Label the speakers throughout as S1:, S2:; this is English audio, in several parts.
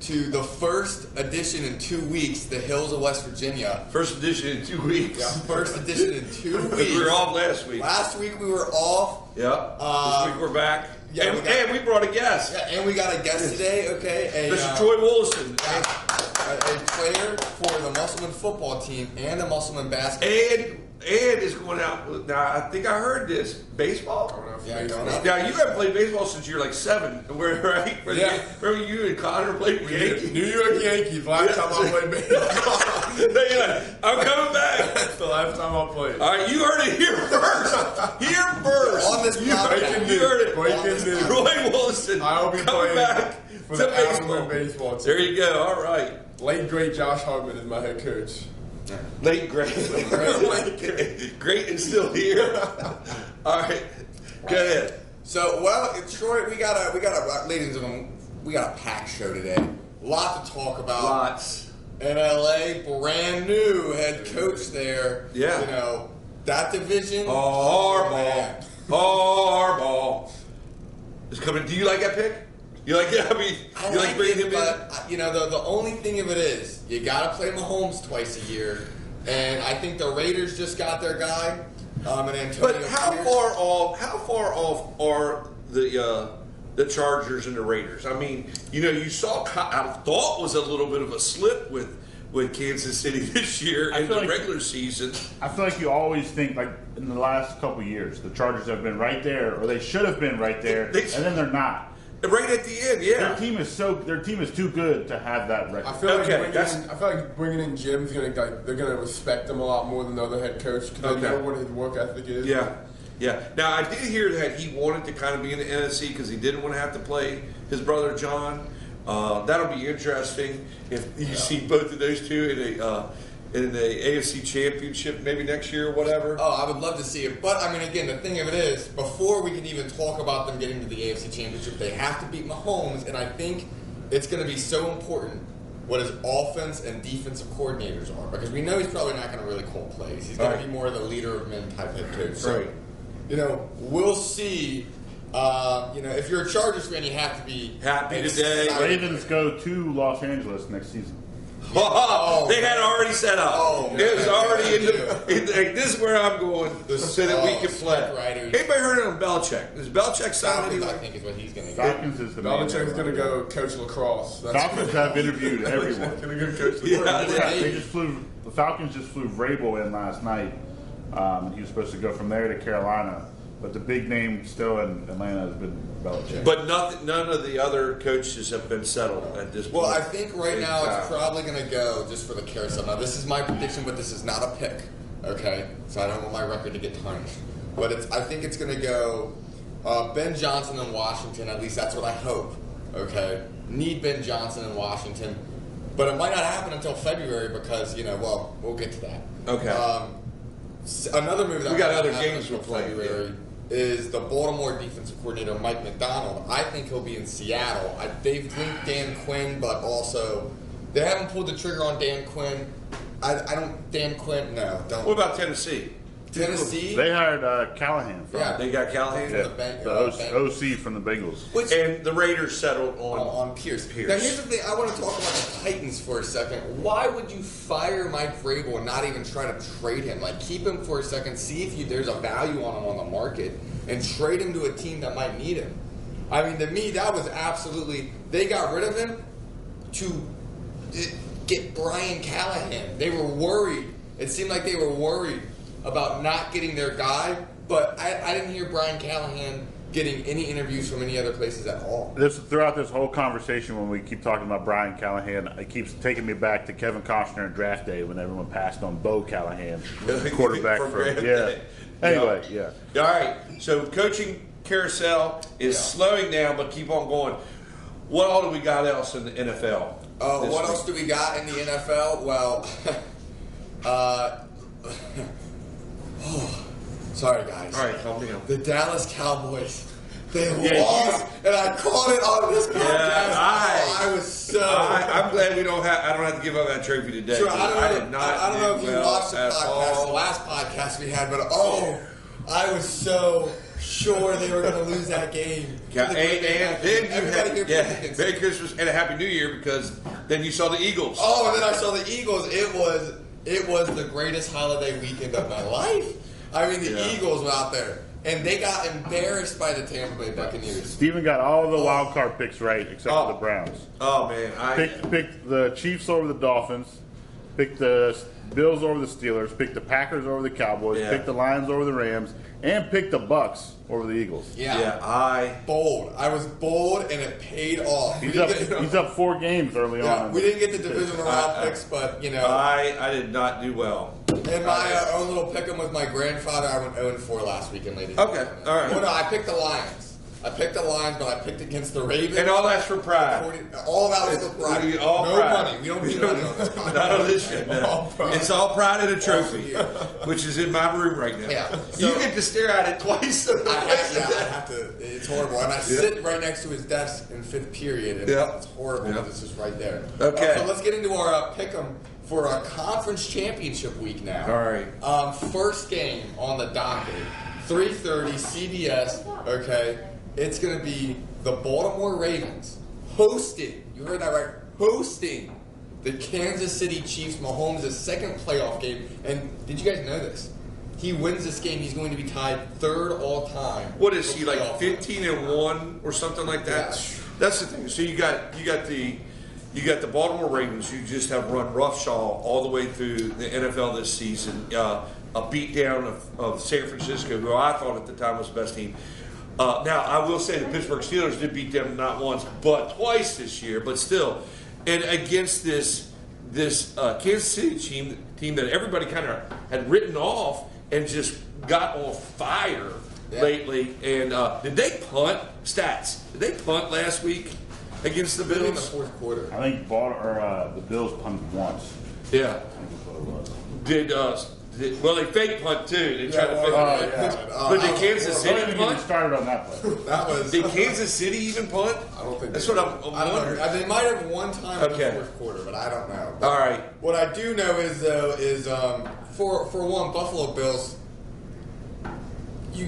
S1: to the first edition in 2 weeks, the Hills of West Virginia.
S2: First edition in 2 weeks.
S1: Yeah, first edition in 2 weeks.
S2: We were off last week.
S1: Last week we were off.
S2: Yeah. This week we're back.
S1: Yeah,
S2: and we brought a guest.
S1: Yeah, and we got a guest today, okay?
S2: Mr. Troy Woolaston.
S1: A player for the Musselman football team and the Musselman basketball.
S2: And is going out. Now, I think I heard this. Baseball?
S1: Yeah, going out.
S2: Now, you haven't played baseball since you were like 7, right? Remember you and Connor played for Yankees?
S3: New York Yankees, last time I played baseball.
S2: I'm coming back.
S3: That's the last time I played.
S2: All right, you heard it here first. Here first.
S1: On this podcast.
S2: You heard it.
S3: Breaking news.
S2: Troy Wilson.
S3: I'll be
S2: coming
S3: playing
S2: back
S3: for
S2: to
S3: the
S2: baseball.
S3: baseball team.
S2: There you go. All right.
S3: Late great Josh Hardman is my head coach.
S2: Late great. Great and still here. All right. Go ahead.
S1: So, Troy, we got a ladies and gentlemen, we got a packed show today. Lot to talk about.
S2: Lots.
S1: In LA, brand new head coach there.
S2: Yeah.
S1: You know, that division.
S2: Harbaugh. Harbaugh is coming. Do you like that pick? You like that? I mean, you like bringing him in?
S1: But, you know, the only thing of it is, you got to play Mahomes twice a year. And I think the Raiders just got their guy. And Antonio
S2: But how far off are the Chargers and the Raiders? I mean, you know, you saw, I thought was a little bit of a slip with Kansas City this year in the regular season.
S4: I feel like you always think, like, in the last couple of years, the Chargers have been right there, or they should have been right there, and then they're not.
S2: Right at the end, yeah.
S4: Their team is too good to have that record.
S3: I feel like bringing in Jim's they're gonna respect him a lot more than the other head coach because they know what his work ethic is.
S2: Yeah. Now I did hear that he wanted to kind of be in the NFC because he didn't want to have to play his brother John. That'll be interesting if you see both of those two in the AFC Championship maybe next year or whatever.
S1: Oh, I would love to see it. But, I mean, again, the thing of it is, before we can even talk about them getting to the AFC Championship, they have to beat Mahomes, and I think it's going to be so important what his offense and defensive coordinators are, because we know he's probably not going to really call plays. He's going to be more of the leader of men type head coach. So, you know, we'll see. You know, if you're a Chargers fan, you have to be
S2: happy today.
S4: Ravens go to Los Angeles next season.
S2: They had it already set up. It was already this is where I'm going so that we can play. Anybody heard of Belichick? Does Belichick sound anything?
S1: I think is what he's going to go.
S4: Falcons is the man.
S3: Belichick's going to go coach lacrosse.
S4: Falcons have interviewed everyone.
S3: Going to go coach lacrosse.
S4: The Falcons just flew Vrabel in last night. He was supposed to go from there to Carolina. But the big name still in Atlanta has been Belichick.
S2: But none of the other coaches have been settled at this point.
S1: Well, I think right now it's probably going to go just for the carousel. Now, this is my prediction, but this is not a pick, okay? So I don't want my record to get tarnished. But I think it's going to go Ben Johnson in Washington. At least that's what I hope, okay? Need Ben Johnson in Washington. But it might not happen until February because, you know, well, we'll get to that.
S2: Okay.
S1: Another move that
S2: we got other games
S1: we'll play February is the Baltimore defensive coordinator Mike McDonald. I think he'll be in Seattle. They've linked Dan Quinn, but also they haven't pulled the trigger on Dan Quinn. Dan Quinn, no, don't.
S2: What about Tennessee?
S1: Tennessee?
S4: They hired Callahan.
S2: They got Callahan?
S4: The OC from the Bengals.
S2: And the Raiders settled
S1: on Pierce. Now, here's the thing. I want to talk about the Titans for a second. Why would you fire Mike Vrabel and not even try to trade him? Like, keep him for a second, see if there's a value on him on the market, and trade him to a team that might need him. I mean, to me, that was absolutely... They got rid of him to get Brian Callahan. They were worried. It seemed like they were worried about not getting their guy, but I didn't hear Brian Callahan getting any interviews from any other places at all.
S4: Throughout this whole conversation, when we keep talking about Brian Callahan, it keeps taking me back to Kevin Costner and draft day when everyone passed on Bo Callahan, quarterback Anyway,
S2: All right, so coaching carousel is slowing down, but keep on going. What all do we got else in the NFL?
S1: What else do we got in the NFL? Well, sorry guys.
S2: All right, calm down.
S1: The Dallas Cowboys, they lost, and I called it on this podcast. I was so.
S2: I'm glad I don't have to give up that trophy today.
S1: Sure, I don't know if you watched the podcast, the last podcast we had, but I was so sure they were going to lose that game.
S2: Yeah, and then you had
S1: Pickens.
S2: Merry Christmas and a Happy New Year, because then you saw the Eagles.
S1: Oh, and then I saw the Eagles. It was the greatest holiday weekend of my life. I mean, the Eagles were out there, and they got embarrassed by the Tampa Bay Buccaneers.
S4: Steven got all the wild card picks right except for the Browns.
S2: Oh man,
S4: Picked the Chiefs over the Dolphins. Picked the Bills over the Steelers. Picked the Packers over the Cowboys.
S2: Yeah.
S4: Picked the Lions over the Rams. And picked the Bucks over the Eagles.
S1: Bold. I was bold, and it paid off.
S4: He's up 4 games early on.
S1: We didn't get the divisional round picks, but
S2: I did not do well.
S1: In my own little pick'em with my grandfather, I went 0-4 last weekend, ladies.
S2: Okay, all right.
S1: Well, no, I picked the Lions. But I picked against the Ravens.
S2: And all that's for pride.
S1: All that was for pride.
S2: No
S1: pride.
S2: money.
S1: We don't need money on this podcast.
S2: Not on this shit. No. It's all pride and a trophy, which is in my room right now.
S1: Yeah.
S2: You get to stare at it twice.
S1: I have to. It's horrible. And I sit right next to his desk in 5th period, and it's horrible because it's just right there.
S2: Okay.
S1: So let's get into our pick'em for a conference championship week now.
S2: All right.
S1: First game on the docket, 3:30 CBS. Okay. It's going to be the Baltimore Ravens hosting, you heard that right, hosting the Kansas City Chiefs. Mahomes' second playoff game. And did you guys know this? He wins this game, he's going to be tied 3rd all time.
S2: What is he, like 15-1 or something like that?
S1: Yeah.
S2: That's the thing. So you got the Baltimore Ravens, who just have run roughshod all the way through the NFL this season. A beatdown of San Francisco, who I thought at the time was the best team. Now, I will say the Pittsburgh Steelers did beat them not once, but twice this year, but still. And against this Kansas City team that everybody kind of had written off and just got on fire lately. And did they punt? Stats. Did they punt last week against the Bills?
S1: In the 4th quarter.
S4: I think the Bills punted once.
S2: Yeah.
S4: I think that's what it was.
S2: Well, they fake punt too. They tried to fake punt. But did Kansas City punt?
S4: Started on that play.
S2: Did Kansas City even punt?
S1: I don't think
S2: that's what I'm wondering.
S1: They might have one time in the 4th quarter, but I don't know. But
S2: all right.
S1: What I do know is for one, Buffalo Bills.
S3: I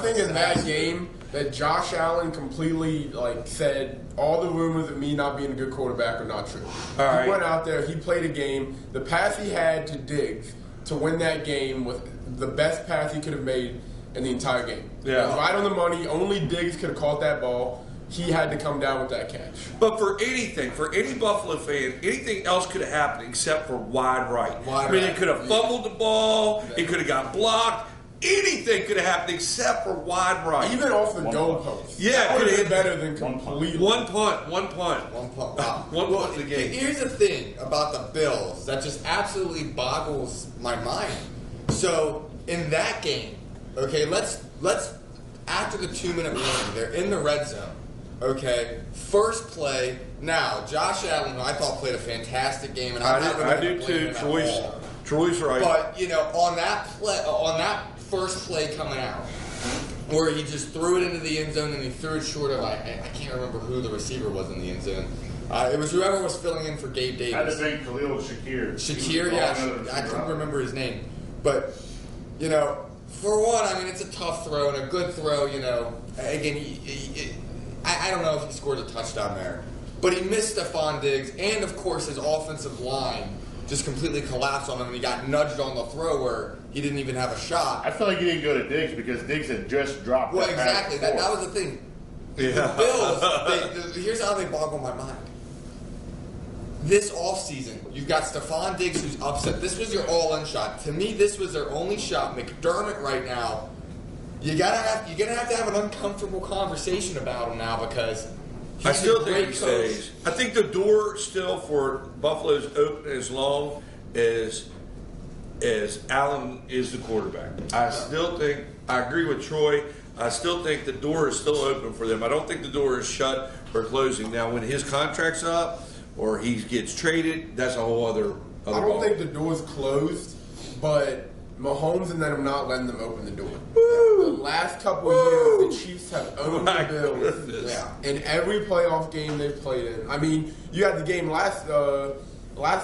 S3: think in that game that Josh Allen completely said all the rumors of me not being a good quarterback are not true. He went out there, he played a game. The pass he had to Diggs to win that game was the best pass he could have made in the entire game.
S2: Yeah.
S3: It was right on the money. Only Diggs could have caught that ball. He had to come down with that catch.
S2: But for any Buffalo fan, anything else could have happened except for wide right. It could have fumbled the ball. It could have got blocked. Anything could have happened except for wide right.
S3: Even off the goalpost.
S2: Yeah,
S3: it could have been better than completely.
S2: One punt.
S1: Wow.
S2: One punt in the game.
S1: Here's the thing about the Bills that just absolutely boggles my mind. So in that game, okay, let's after the 2-minute warning, they're in the red zone. Okay, first play. Now, Josh Allen, who I thought played a fantastic game, and
S2: I do too. Troy's right.
S1: But on that first play coming out, where he just threw it into the end zone and he threw it short of I can't remember who the receiver was in the end zone. It was whoever was filling in for Gabe Davis.
S4: Had to think Khalil Shakir.
S1: I couldn't remember his name, but for one, I mean it's a tough throw and a good throw. Again, I don't know if he scored a touchdown there, but he missed Stephon Diggs, and of course his offensive line just completely collapsed on him, and he got nudged on the throw where he didn't even have a shot.
S4: I feel like he didn't go to Diggs because Diggs had just dropped.
S1: Well, exactly. That was the thing.
S2: Yeah.
S1: The Bills. Here's how they boggle my mind. This offseason, you've got Stephon Diggs who's upset. This was your all-in shot. To me, this was their only shot. McDermott right now, you're gonna have to have an uncomfortable conversation about him now because
S2: I still think he stays. I think the door still for Buffalo is open as long as Allen is the quarterback. I agree with Troy. I still think the door is still open for them. I don't think the door is shut or closing. Now, when his contract's up or he gets traded, that's a whole other
S3: I don't think the door's closed, but Mahomes and them not letting them open the door. The last couple of years, the Chiefs have owned the Bills in every playoff game they've played in. I mean, you had the game last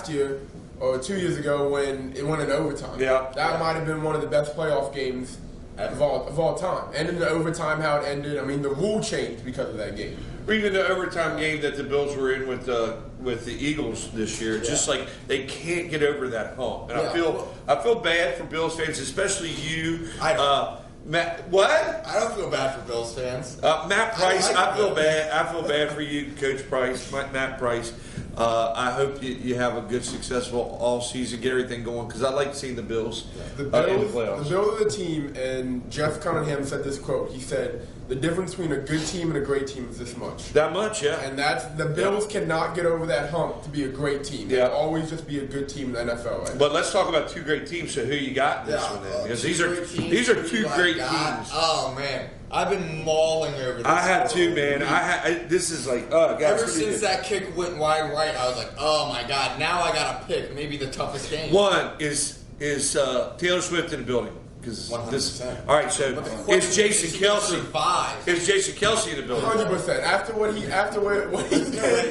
S3: year or 2 years ago when it went in overtime.
S2: Yeah.
S3: That might have been one of the best playoff games of all time. And in the overtime, how it ended, I mean, the rule changed because of that game.
S2: Or even the overtime game that the Bills were in with the Eagles this year. It's just like they can't get over that hump. And I feel bad for Bills fans, especially you. Matt, what?
S1: I don't feel bad for Bills fans.
S2: Matt Price, I feel bad. I feel bad for you, Coach Price, Matt Price. I hope you have a good, successful all season, get everything going, because I like seeing the Bills
S3: in the
S2: playoffs.
S3: The Bills are the team, and Jeff Cunningham said this quote. He said, "The difference between a good team and a great team is this much."
S2: That much, yeah.
S3: And that's the Bills cannot get over that hump to be a great team.
S2: Yeah.
S3: They'll always just be a good team in the NFL.
S2: But let's talk about two great teams. So who you got in this one then? Because these are two great teams.
S1: Oh man, I've been mauling over this.
S2: I had two, man. This is like, guys,
S1: ever since that kick went wide right, I was like, oh my god, now I gotta pick maybe the toughest game.
S2: One is Taylor Swift in the building. Because
S1: 100%.
S2: All right, so is Jason Kelsey? Is Jason Kelsey in the building?
S3: 100%. After what he did,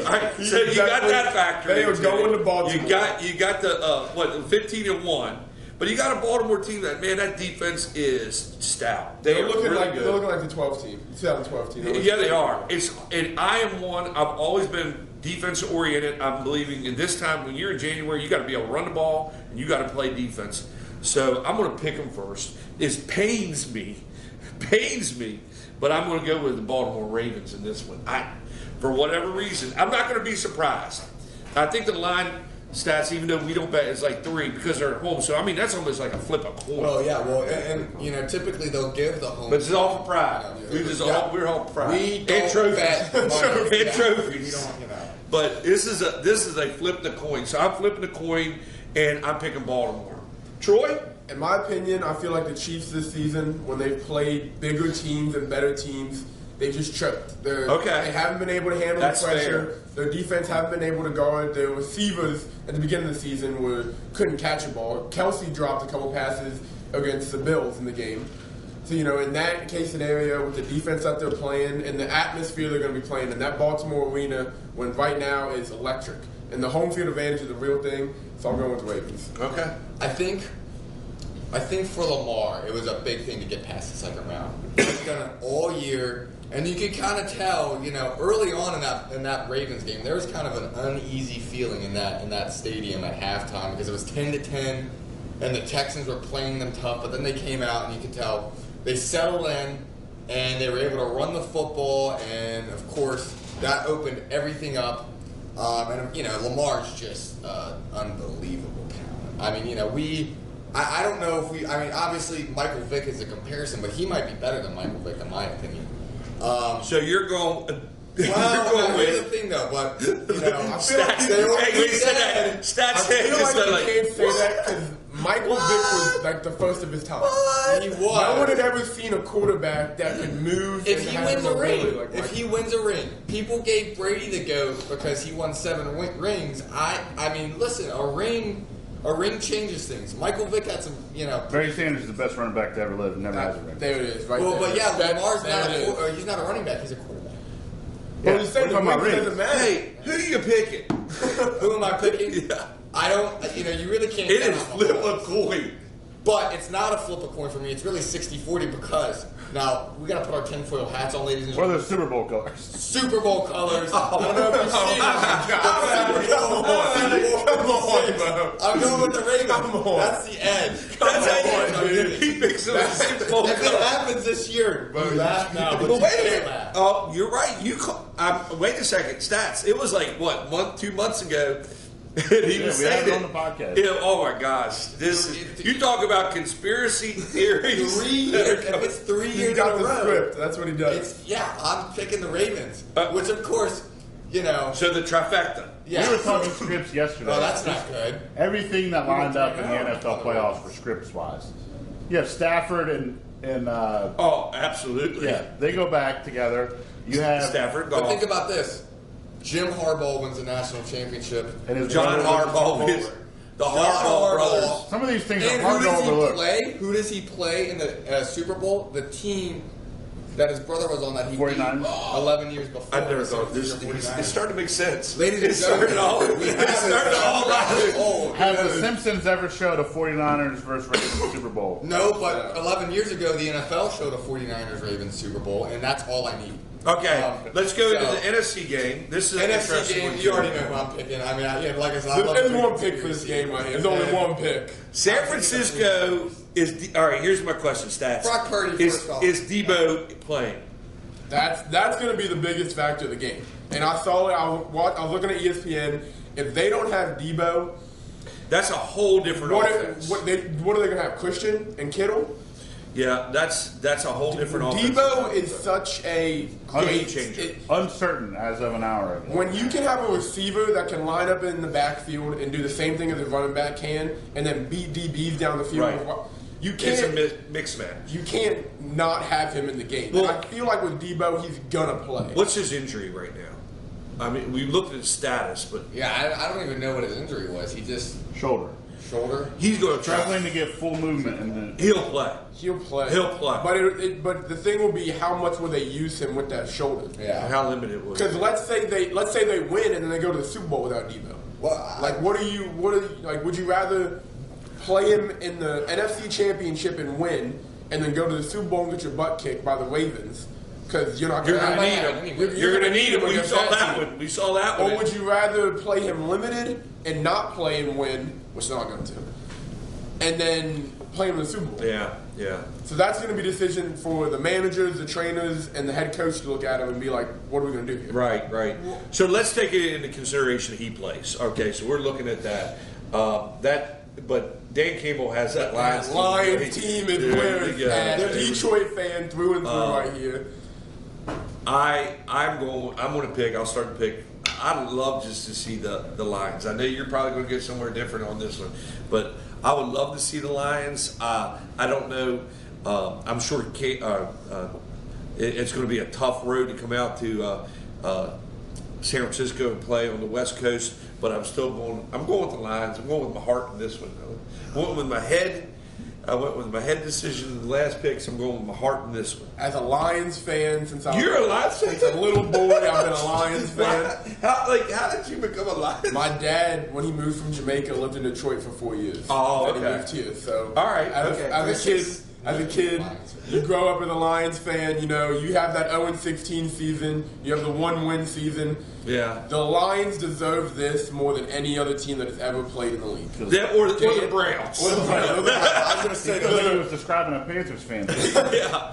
S2: all right, so you got that factor.
S3: They are going to Baltimore.
S2: You got the 15-1, but you got a Baltimore team that defense is stout.
S3: They're looking really good. They're looking like the 12 team, 2012 team.
S2: Yeah, they are. And I am one. I've always been defense oriented. I'm believing in this time when you're in January, you got to be able to run the ball and you got to play defense. So I'm going to pick them first. It pains me, but I'm going to go with the Baltimore Ravens in this one. For whatever reason, I'm not going to be surprised. I think the line stats, even though we don't bet, is like 3 because they're at home. So I mean, that's almost like a flip a coin.
S1: Well, yeah, and typically they'll give the home.
S2: But it's all for pride. We're all for pride.
S1: We don't bet
S2: and trophies.
S1: We don't,
S2: But this is a flip the coin. So I'm flipping the coin, and I'm picking Baltimore. Troy?
S3: In my opinion, I feel like the Chiefs this season, when they've played bigger teams and better teams, they just choked. They haven't been able to handle the pressure. Their defense haven't been able to guard. Their receivers at the beginning of the season couldn't catch a ball. Kelsey dropped a couple passes against the Bills in the game. So, in that case scenario, with the defense that they're playing and the atmosphere they're going to be playing in that Baltimore arena, when right now is electric. And the home field advantage is the real thing, so I'm going with the Ravens.
S2: Okay.
S1: I think for Lamar, it was a big thing to get past the second round. He's done it all year, and you could kind of tell, early on in that Ravens game, there was kind of an uneasy feeling in that stadium at halftime because it was 10-10, and the Texans were playing them tough. But then they came out, and you could tell they settled in, and they were able to run the football, and of course that opened everything up. And Lamar's just unbelievable talent. I mean, I don't know if obviously Michael Vick is a comparison, but he might be better than Michael Vick in my opinion.
S2: So you're going.
S1: Well, here's the thing though, but
S2: stats.
S3: I feel like you can't say that because Michael Vick was like the first of his time.
S1: He was.
S3: No one had ever seen a quarterback that could move.
S1: If he wins a ring, people gave Brady the GOAT because he won 7 rings. I mean, listen, a ring changes things. Michael Vick had some,
S4: Barry Sanders is the best running back to ever live. Never has a ring.
S3: There it is, right
S1: well,
S3: there.
S1: But yeah, Lamar's he's not a running back. He's a quarterback.
S3: Well, he's saying the ring doesn't matter.
S2: Hey, who are you picking?
S1: Who am I picking?
S2: Yeah.
S1: I don't. You really can't.
S2: It is flip a coin.
S1: But it's not a flip a coin for me. It's really 60-40 because now we got to put our tinfoil hats on, ladies and
S4: What are
S1: gentlemen.
S4: the Super Bowl colors?
S1: Super Bowl colors. I don't know if you've seen them. I'm going with the Ravens. That's the edge.
S2: That's how he picks them.
S1: If it happens this year, you laugh now, but you can't laugh.
S2: Oh, you're right. Wait a second. Stats. It was like, 2 months ago? And he was saying
S4: it on the podcast.
S2: Oh my gosh! You talk about conspiracy theories.
S1: 3 years. If it's 3 years
S3: He's got
S1: in a
S3: the
S1: row,
S3: script. That's what he does.
S1: I'm picking the Ravens, which of course,
S2: So the trifecta.
S1: Yeah.
S4: We were talking scripts yesterday.
S1: Oh, that's not good.
S4: Everything that lined up in the NFL playoffs for scripts wise. You have Stafford and
S2: oh, absolutely.
S4: Yeah, they go back together. You have
S2: Stafford.
S1: But think about this. Jim Harbaugh wins the national championship.
S4: And his
S2: John Harbaugh is the Harbaugh brothers.
S4: Some of these things
S1: And
S4: are hard to overlook.
S1: Who does he play in the Super Bowl? The team that his brother was on that he
S4: 49?
S1: 11 years before.
S2: I never thought this. It's starting to make sense.
S1: Ladies and gentlemen,
S4: have the Simpsons ever showed a 49ers versus Ravens Super Bowl?
S1: No, but 11 years ago, the NFL showed a 49ers Ravens Super Bowl, and that's all I need.
S2: Okay, let's go into the NFC game. This is an
S1: NFC
S2: interesting
S1: game.
S2: one,
S1: You
S2: too.
S1: already know who I'm picking. I mean, like I said,
S3: There's one pick for this game right here. There's only one pick.
S2: San Francisco is all right. Here's my question, Stats.
S1: Brock Purdy
S2: is
S1: first off.
S2: Debo playing?
S3: That's going to be the biggest factor of the game. And I saw it. I was looking at ESPN. If they don't have Debo,
S2: that's a whole different offense.
S3: What are they going to have? Christian and Kittle?
S2: Yeah, that's a whole different offense.
S3: Debo is such a
S2: game changer.
S4: Uncertain as of an hour ago.
S3: When you can have a receiver that can line up in the backfield and do the same thing as a running back can, and then beat DBs down the field,
S2: Right.
S3: you can't.
S2: It's a mix match.
S3: You can't not have him in the game.
S2: Well,
S3: and I feel like with Debo, he's gonna play.
S2: What's his injury right now? I mean, we looked at his status, but
S1: Yeah, I don't even know what his injury was. He just
S4: Shoulder.
S1: shoulder.
S2: he's going to try.
S4: Struggling to get full movement. And
S2: He'll play.
S3: He'll play.
S2: He'll play.
S3: But the thing will be how much will they use him with that shoulder?
S1: Yeah.
S2: How limited was
S3: Because
S2: it?
S3: let's say they win and then they go to the Super Bowl without Debo.
S1: Well,
S3: Like what are you like? Would you rather play him in the NFC Championship and win, and then go to the Super Bowl and get your butt kicked by the Ravens? Because you're not
S2: You're
S3: going
S2: going
S3: to
S2: to
S1: might
S2: need
S1: have
S2: him.
S1: anyway.
S2: You're going to need him. We
S3: against
S2: saw
S3: that
S2: that
S3: team.
S2: one. We saw that one.
S3: Or would you rather play him limited and not play and win, which is not going to, and then play him in the Super Bowl?
S2: Yeah, yeah.
S3: So that's going to be a decision for the managers, the trainers, and the head coach to look at him and be like, what are we going to do here?
S2: Right, right. So let's take it into consideration he plays. Okay, so we're looking at that. But Dan Campbell has that
S3: Lions team is where it's at. A Detroit fan through and through right here.
S2: I'm going to pick. I'll start to pick. I'd love just to see the Lions. I know you're probably going to get somewhere different on this one, but I would love to see the Lions. I don't know. I'm sure it's going to be a tough road to come out to San Francisco and play on the West Coast, but I'm still going. I'm going with the Lions. I'm going with my heart in this one. I went with my head. I went with my head decision in the last picks. I'm going with my heart in this one.
S3: As a Lions fan, since I
S2: You're a Lions fan?
S3: Since a little boy, I've been a Lions fan.
S2: How did you become a Lions?
S3: My dad, when he moved from Jamaica, lived in Detroit for 4 years.
S2: Oh,
S3: And
S2: okay.
S3: he moved here. So,
S2: All right,
S3: As a kid, you grow up as a Lions fan. You know, you have that 0-16 season. You have the 1-win season.
S2: Yeah.
S3: The Lions deserve this more than any other team that has ever played in the league.
S2: Or the Browns.
S3: Or the Browns. I was going to say
S4: I think he was describing a Panthers fan.
S2: Yeah.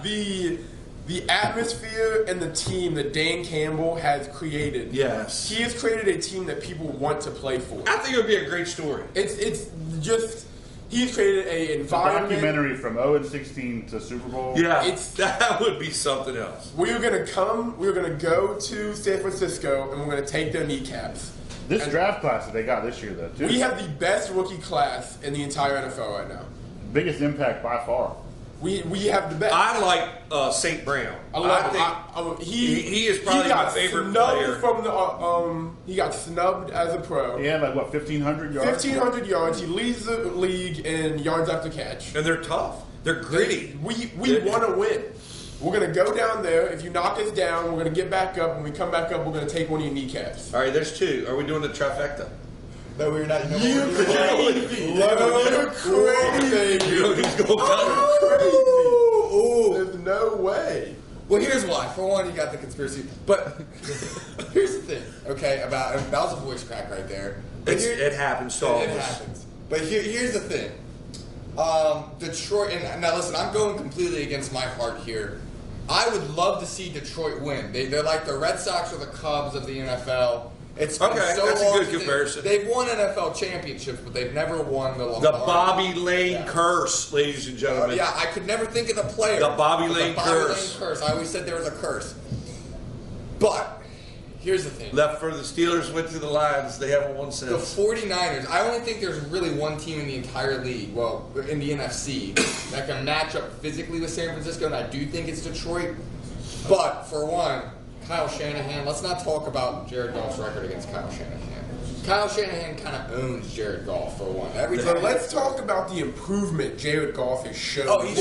S3: the atmosphere and the team that Dan Campbell has created.
S2: Yes.
S3: He has created a team that people want to play for.
S2: I think it would be a great story.
S3: It's just he's created a
S4: A
S3: environment.
S4: documentary from 0-16 to Super Bowl.
S2: Yeah. That would be something else.
S3: We were gonna go to San Francisco and we're gonna take their kneecaps.
S4: This draft class that they got this year, though, too.
S3: We have the best rookie class in the entire NFL right now.
S4: Biggest impact by far.
S3: We have the best.
S2: I like St. Brown.
S3: I love him.
S2: he is probably my favorite player.
S3: From the he got snubbed as a pro.
S4: He had 1,500 yards?
S3: 1,500 yards. He leads the league in yards after catch.
S2: And they're tough. They're gritty.
S3: We want to win. We're going to go down there. If you knock us down, we're going to get back up. When we come back up, we're going to take one of your kneecaps.
S2: All right, there's two. Are we doing the trifecta?
S1: No, we're not.
S3: You crazy. You're crazy.
S2: You know he's going
S3: Ooh. There's no way.
S1: Well, here's why. For one, you got the conspiracy. But here's the thing, okay, that was a voice crack right there. But
S2: it happens to all of
S1: It
S2: us.
S1: happens. But here's the thing. Detroit, and now listen, I'm going completely against my heart here. I would love to see Detroit win. They're like the Red Sox or the Cubs of the NFL. It's been
S2: Okay,
S1: so
S2: that's a
S1: long
S2: good
S1: since
S2: comparison.
S1: They've won NFL championships, but they've never won the
S2: The Bobby Lane curse, ladies and gentlemen.
S1: Yeah, I could never think of the player.
S2: The Bobby
S1: But
S2: Lane curse.
S1: Lane curse. I always said there was a curse. But here's the thing.
S2: Left for the Steelers, went to the Lions. They haven't won
S1: The
S2: since.
S1: 49ers, I only think there's really one team in the entire league, well, in the NFC, that can match up physically with San Francisco, and I do think it's Detroit. But, for one, Kyle Shanahan, let's not talk about Jared Goff's record against Kyle Shanahan. Kyle Shanahan kind of owns Jared Goff, for one. Every
S3: So
S1: time
S3: let's talk about the improvement Jared Goff has shown.
S1: Oh, he's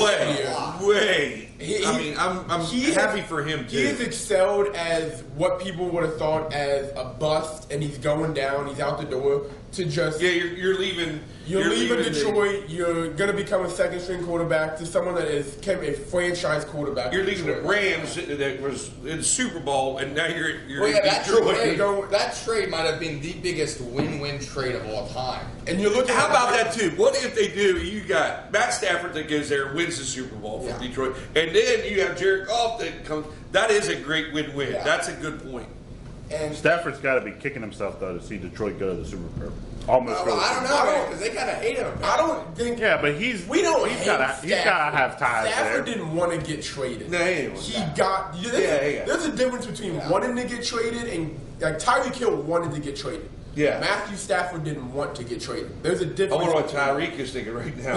S2: Way. I'm happy for him too.
S3: He has excelled as what people would have thought as a bust, and he's going down. He's out the door to just
S2: You're leaving.
S3: You're leaving Detroit. You're going to become a second string quarterback to someone that is a franchise quarterback.
S2: You're leaving the Rams that was in the Super Bowl, and now you're in
S1: Detroit. That trade might have been the biggest win-win trade of all time.
S3: And you're looking.
S2: How about that too? What if they do? You got Matt Stafford that goes there and wins the Super Bowl for Detroit, and then you have Jared Goff that comes. That is a great win-win. Yeah. That's a good point.
S4: And Stafford's got to be kicking himself though to see Detroit go to the Super Bowl. Almost.
S1: Well, I don't know because they kind of hate him.
S3: I don't think.
S4: Yeah, but he's got to have ties
S3: Stafford
S4: there.
S3: didn't want to get traded.
S2: No,
S3: he got. There's a difference between wanting to get traded and like Tyreek Hill wanted to get traded.
S2: Yeah.
S3: Matthew Stafford didn't want to get traded. There's a difference.
S2: I wonder what Tyreek is thinking right now.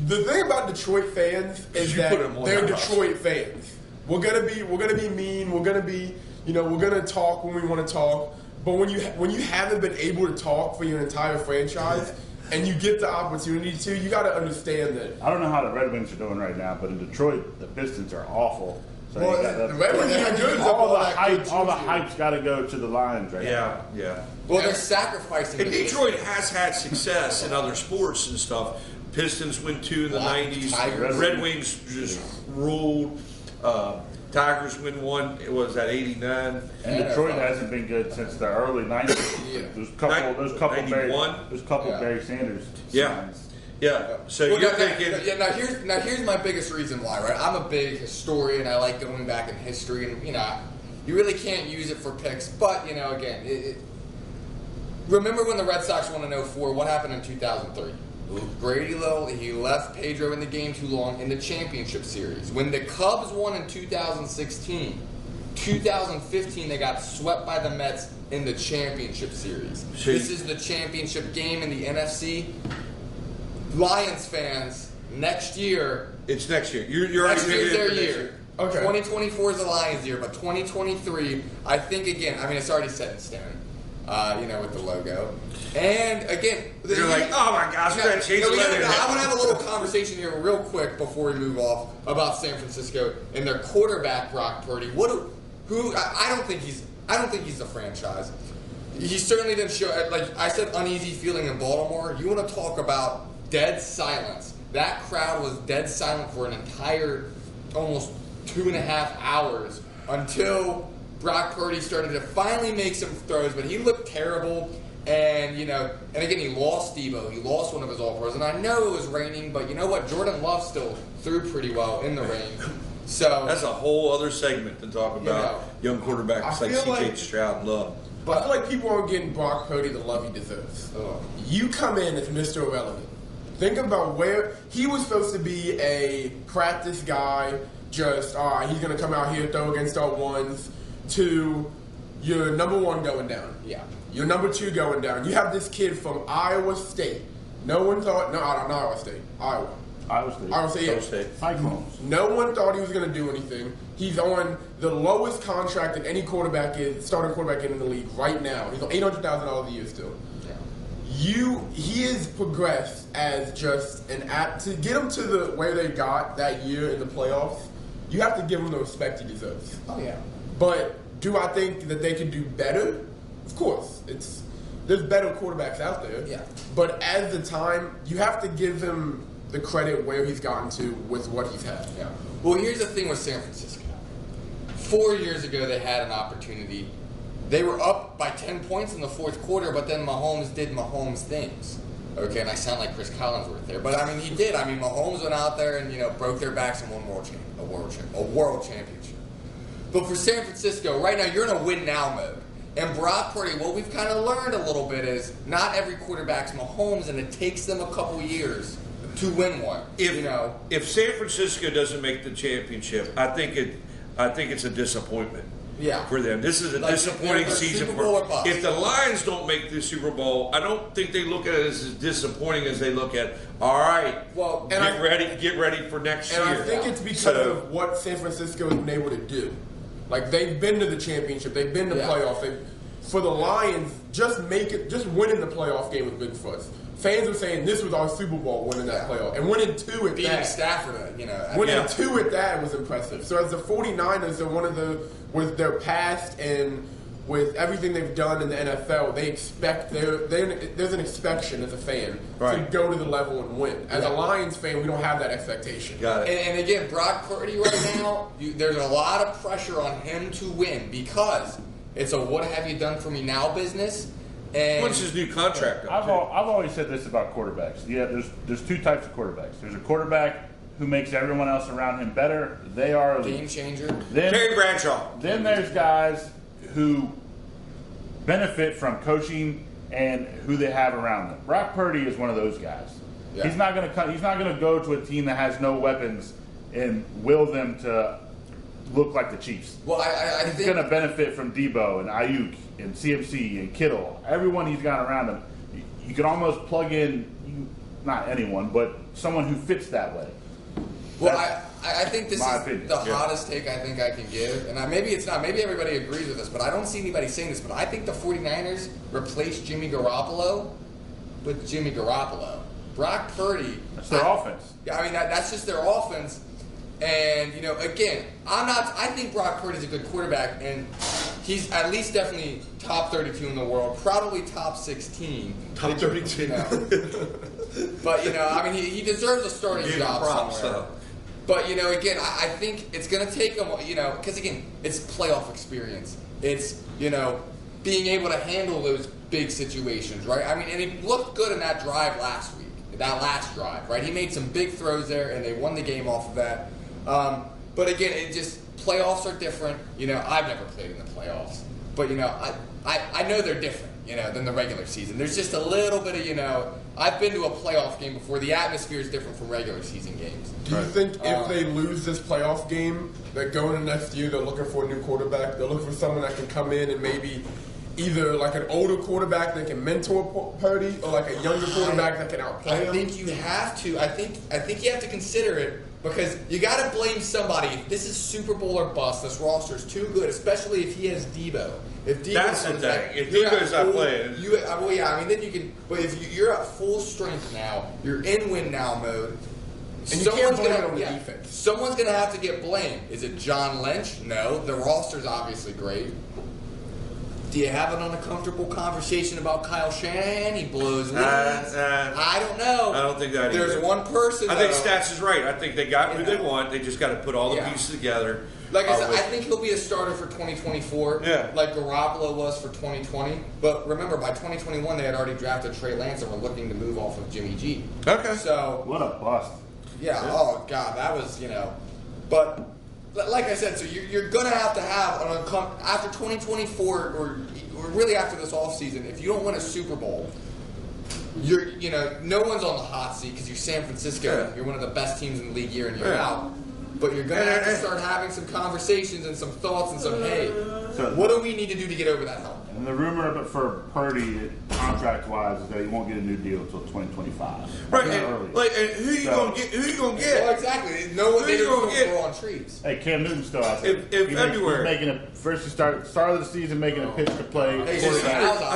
S3: The thing about Detroit fans is that they're Detroit fans. We're gonna be mean. We're gonna be. We're gonna talk when we want to talk, but when you haven't been able to talk for your entire franchise, and you get the opportunity to, you got to understand that.
S4: I don't know how the Red Wings are doing right now, but in Detroit, the Pistons are awful. So
S3: the Red Wings are good.
S4: All the hype's got to go to the Lions right now.
S2: Yeah.
S1: Well, they're sacrificing.
S2: And Detroit has had success in other sports and stuff. Pistons win 2 in the 90s. Red Wings just ruled. Tigers win 1. It was at 89.
S4: And Detroit hasn't been good since the early 90s.
S1: Yeah.
S4: Those couple Barry Sanders.
S2: Yeah. Yeah. So you're thinking.
S1: Now here's my biggest reason why. Right. I'm a big historian. I like going back in history, and you really can't use it for picks. But again, remember when the Red Sox won in 2004? What happened in 2003? Grady Lowe, he left Pedro in the game too long in the championship series. When the Cubs won in 2016, 2015 they got swept by the Mets in the championship series. This is the championship game in the NFC. Lions fans, next year.
S2: It's next year. You're
S1: next year's their year.
S3: Okay.
S1: 2024 is the Lions' year, but 2023, I think again. I mean, it's already set in stone. With the logo. And again,
S2: you're like, oh my gosh, we're going to change the logo.
S1: I want to have a little conversation here real quick before we move off about San Francisco and their quarterback Brock Purdy. I don't think he's the franchise. He certainly didn't show, like I said, uneasy feeling in Baltimore. You want to talk about dead silence. That crowd was dead silent for an entire almost 2.5 hours until Brock Purdy started to finally make some throws, but he looked terrible. And, and again, he lost Deebo. He lost one of his All-Pros. And I know it was raining, but you know what? Jordan Love still threw pretty well in the rain. So
S2: that's a whole other segment to talk about young quarterbacks like C.J. Stroud and Love.
S3: But I feel like people aren't getting Brock Purdy the love he deserves. You come in as Mr. Irrelevant. Think about where he was supposed to be a practice guy, just, he's going to come out here, throw against our ones, to your number 1 going down.
S1: Yeah.
S3: Your number 2 going down. You have this kid from Iowa State. No one thought, not Iowa State, Iowa.
S4: Iowa State.
S3: Cyclones. No one thought he was going to do anything. He's on the lowest contract that any starting quarterback in the league right now. He's on $800,000 a year still. Yeah. He has progressed as just an app to get him to where they got that year in the playoffs. You have to give him the respect he deserves.
S1: Oh yeah.
S3: But do I think that they can do better? Of course. There's better quarterbacks out there.
S1: Yeah.
S3: But at the time, you have to give him the credit where he's gotten to with what he's had.
S1: Yeah. Well, here's the thing with San Francisco. 4 years ago, they had an opportunity. They were up by 10 points in the fourth quarter, but then Mahomes did Mahomes things. Okay, and I sound like Chris Collinsworth there, but I mean he did. I mean Mahomes went out there and broke their backs and won a world championship. But for San Francisco, right now you're in a win now mode. And Brock Purdy, what we've kind of learned a little bit is not every quarterback's Mahomes, and it takes them a couple years to win one.
S2: If San Francisco doesn't make the championship, I think it's a disappointment.
S1: Yeah.
S2: For them, this is a disappointing season. If the Lions don't make the Super Bowl, I don't think they look at it as disappointing as they look at. All right, well, get ready for next year.
S3: And I think it's because of what San Francisco has been able to do. Like they've been to the championship, they've been to playoffs. For the Lions, just winning the playoff game was big for us. fans are saying this was our Super Bowl winning that playoff. And winning 2 at
S1: beating
S3: that.
S1: Stafford,
S3: Winning 2 at that was impressive. So as the 49ers are with their past and with everything they've done in the NFL, they expect there's an expectation as a fan to go to the level and win. As a Lions fan, we don't have that expectation.
S2: Got it.
S1: And again, Brock Purdy right now, there's a lot of pressure on him to win because it's a what have you done for me now business. And
S2: what's his new contract?
S4: I've always said this about quarterbacks. Yeah, there's 2 types of quarterbacks. There's a quarterback who makes everyone else around him better. They are
S1: game changer.
S2: Terry Bradshaw.
S4: Then there's guys who benefit from coaching and who they have around them. Brock Purdy is one of those guys. Yeah. He's not going to go to a team that has no weapons and will them to look like the Chiefs.
S1: Well, I think
S4: he's going to benefit from Debo and Ayuk and CMC and Kittle. Everyone he's got around him. You can almost plug in, not anyone, but someone who fits that way.
S1: Well, I think this is the hottest take I think I can give. And maybe it's not. Maybe everybody agrees with this, but I don't see anybody saying this. But I think the 49ers replaced Jimmy Garoppolo with Jimmy Garoppolo. Brock Purdy.
S4: That's their offense.
S1: Yeah, I mean, that's just their offense. And, again, I think Brock Purdy's a good quarterback, and he's at least definitely top 32 in the world, probably top 16.
S2: Top 32.
S1: But, I mean, he deserves a starting job somewhere. But, again, I think it's going to take him, because, again, it's playoff experience. It's, being able to handle those big situations, right? I mean, and he looked good in that drive last week, that last drive, right? He made some big throws there, and they won the game off of that. But, again, playoffs are different. I've never played in the playoffs. But, I know they're different, than the regular season. There's just a little bit of, I've been to a playoff game before. The atmosphere is different from regular season games.
S3: Do you think if they lose this playoff game, that going into next year, they're looking for a new quarterback? They're looking for someone that can come in and maybe either like an older quarterback that can mentor Purdy or like a younger quarterback that can outplay him?
S1: I think you have to. I think you have to consider it. Because you got to blame somebody. If this is Super Bowl or bust, this roster is too good, especially if he has Debo. If Debo
S2: that's the thing. If Debo's not playing,
S1: well, yeah. I mean, then you can. But if you're at full strength now, you're in win now mode.
S3: And you can't blame it on the defense.
S1: Someone's going to have to get blamed. Is it John Lynch? No. The roster's obviously great. Do you have an uncomfortable conversation about Kyle Shanahan? He blows leads. I don't know.
S2: I don't think that
S1: There's
S2: either.
S1: one person.
S2: I think Stats is right. I think they got who they want. They just got to put all the pieces together.
S1: Like I said, I think he'll be a starter for 2024.
S2: Yeah.
S1: Like Garoppolo was for 2020. But remember, by 2021, they had already drafted Trey Lance and were looking to move off of Jimmy G.
S2: Okay.
S1: So
S4: what a bust.
S1: Yeah. Oh God, that was But like I said, so you're gonna have to have after 2024 or really after this offseason, if you don't win a Super Bowl, no one's on the hot seat because you're San Francisco. Yeah. You're one of the best teams in the league year in year out. But you're gonna have to start having some conversations and some thoughts and some what do we need to do to get over that hump?
S4: And the rumor for Purdy, contract-wise, is that he won't get a new deal until 2025.
S2: Right. And who you gonna get? Who you gonna get?
S1: Well, exactly. No one. They don't grow on trees.
S4: Hey, Cam Newton's still out there.
S2: In February,
S4: he's making start of the season making a pitch to play.
S2: I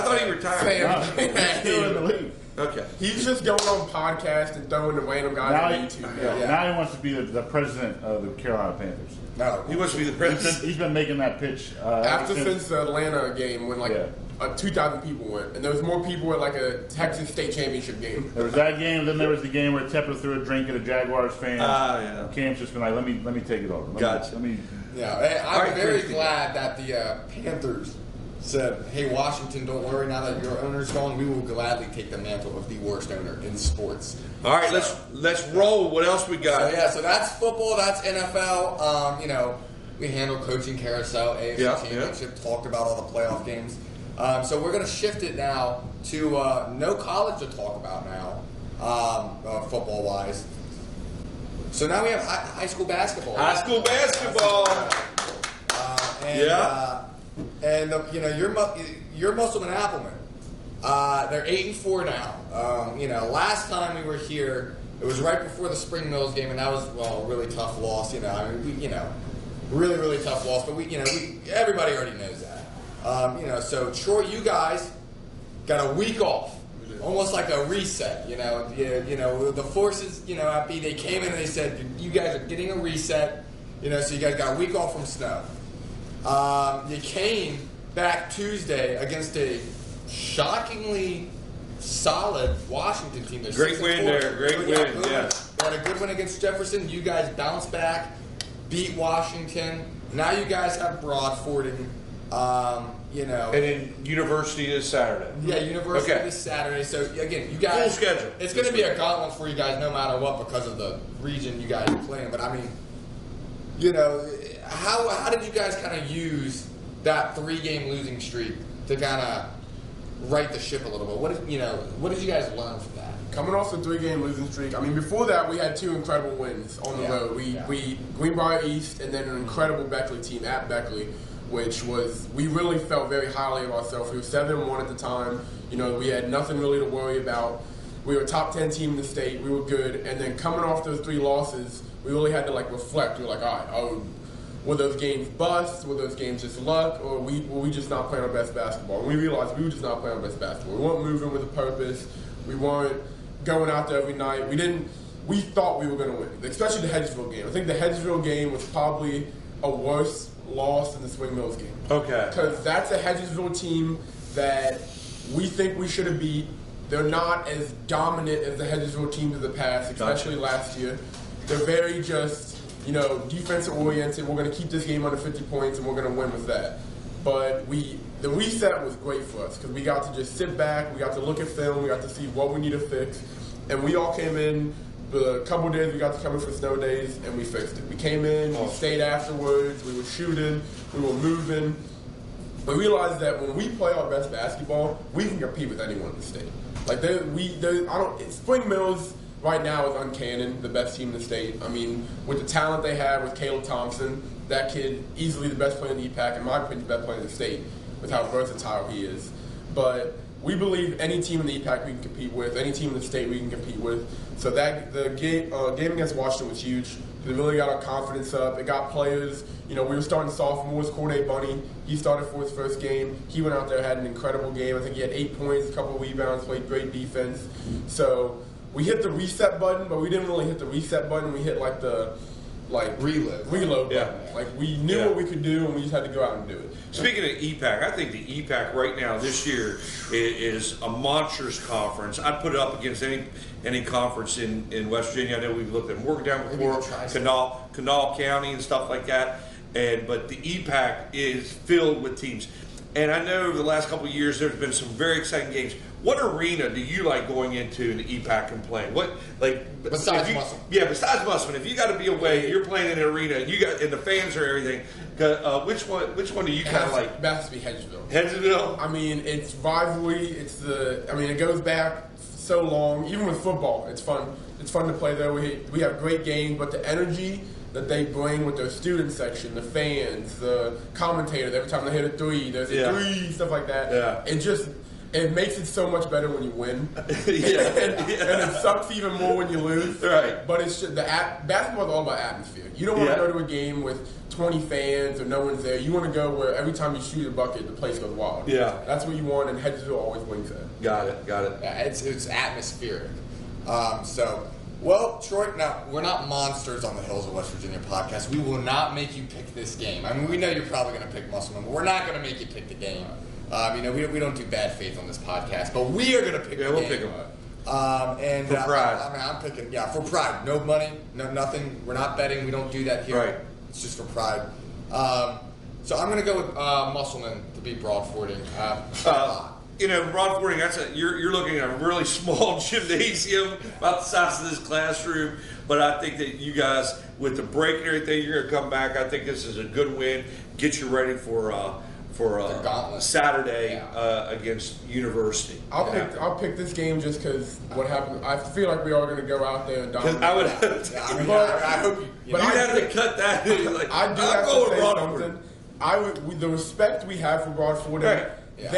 S2: thought he retired.
S4: He's still in the league.
S2: Okay.
S3: He's just going on podcasts and throwing the random guys on YouTube.
S4: Now he wants to be the president of the Carolina Panthers.
S2: No, he wants to be the president.
S4: He's been making that pitch
S3: since the Atlanta game when 2,000 people went, and there was more people at like a Texas state championship game.
S4: There was that game, then there was the game where Tepper threw a drink at a Jaguars fan. Cam's just been like, let me take it over.
S1: I'm very glad that the Panthers said, hey, Washington, don't worry, now that your owner's gone, we will gladly take the mantle of the worst owner in sports.
S2: All right, let's roll. What else we got?
S1: So that's football, that's NFL. We handled coaching carousel, AFC Championship, talked about all the playoff games. So we're going to shift it now to no college to talk about now, football-wise. So now we have high school basketball.
S2: High school basketball.
S1: You're Musselman Appleman. They're 8-4 now. Last time we were here, it was right before the Spring Mills game, and that was a really tough loss. Really, really tough loss. But everybody already knows that. So Troy, you guys got a week off almost like a reset. You know, the forces, at B, they came in and they said, you guys are getting a reset. So you guys got a week off from snow. You came back Tuesday against a shockingly solid Washington team.
S2: Great win there. Great win, yes.
S1: They had a good win against Jefferson. You guys bounced back, beat Washington. Now you guys have Broadford. And
S2: then University is Saturday.
S1: Yeah, University is Saturday. So again, you guys,
S2: full schedule.
S1: It's going to be a gauntlet for you guys, no matter what, because of the region you guys are playing. But I mean, how did you guys kind of use that 3-game losing streak to kind of right the ship a little bit? What did you guys learn from that?
S3: Coming off the 3-game losing streak, I mean, before that, we had 2 incredible wins on the road. We Greenbrier East and then an incredible Beckley team at Beckley, which was, we really felt very highly of ourselves. We were 7-1 at the time. We had nothing really to worry about. We were a top 10 team in the state. We were good. And then coming off those 3 losses, we really had to reflect. We were like, all right, were those games bust? Were those games just luck? Or were we just not playing our best basketball? And we realized we were just not playing our best basketball. We weren't moving with a purpose. We weren't going out there every night. We thought we were going to win, especially the Hedgesville game. I think the Hedgesville game was probably a worse loss than the Swing Mills game.
S2: Okay.
S3: Because that's a Hedgesville team that we think we should have beat. They're not as dominant as the Hedgesville teams of the past, especially last year. They're very just, defensive oriented. We're going to keep this game under 50 points and we're going to win with that. But the reset was great for us because we got to just sit back, we got to look at film, we got to see what we need to fix. And we all came in, a couple of days we got to come in for snow days and we fixed it. We came in, we stayed afterwards, we were shooting, we were moving. We realized that when we play our best basketball, we can compete with anyone in the state. Spring Mills right now is uncanny, the best team in the state. I mean, with the talent they have with Caleb Thompson, that kid easily the best player in the EPAC, in my opinion, the best player in the state with how versatile he is. But we believe any team in the EPAC we can compete with, any team in the state we can compete with. So that the game against Washington was huge. It really got our confidence up. It got players. We were starting sophomores. Corday Bunny, he started for his first game. He went out there, had an incredible game. I think he had 8 points, a couple of rebounds, played great defense. So we hit the reset button, but we didn't really hit the reset button. We hit the reload button. Yeah. We knew what we could do, and we just had to go out and do it.
S2: Speaking of EPAC, I think the EPAC right now this year is a monstrous conference. I'd put it up against any conference in West Virginia. I know we've looked at Morgantown before, Kanawha County and stuff like that. But the EPAC is filled with teams. And I know over the last couple of years there's been some very exciting games. What arena do you like going into the EPAC and playing?
S1: Besides Musselman?
S2: Yeah, besides Musselman. If you got to be away, you're playing in an arena, and the fans are everything. Which one do you kind of like?
S3: It has to be Hedgesville.
S2: Hedgesville?
S3: I mean, it's rivalry. It goes back so long. Even with football, it's fun. It's fun to play there. We have great games, but the energy that they bring with their student section, the fans, the commentators, every time they hit a 3, there's a 3, stuff like that. Yeah. It makes it so much better when you win. And it sucks even more when you lose.
S2: Right.
S3: But it's just basketball is all about atmosphere. You don't want to go to a game with 20 fans or no one's there. You want to go where every time you shoot a bucket, the place goes wild.
S2: Yeah.
S3: That's what you want, and Hedgesville always wins that.
S2: Got it.
S1: Yeah, it's atmospheric. Troy, now, we're not monsters on the Hills of West Virginia podcast. We will not make you pick this game. I mean, we know you're probably going to pick Musselman, but we're not going to make you pick the game. We don't do bad faith on this podcast, but we are going to pick the game.
S2: We'll pick them.
S1: For
S2: pride.
S1: I'm picking, for pride. No money, no nothing. We're not betting. We don't do that here.
S2: Right.
S1: It's just for pride. So I'm going to go with Musselman to beat Broadfording.
S2: Broadfording, you're looking at a really small gymnasium, about the size of this classroom. But I think that you guys, with the break and everything, you're going to come back. I think this is a good win. Get you ready for Saturday against University.
S3: I'll pick this game just because what happened. I feel like we are going to go out there and dominate.
S2: I would.
S1: I hope you.
S2: But you have to cut that.
S3: I do have to say something. The respect we have for Broadford.
S2: Right.
S3: Yeah.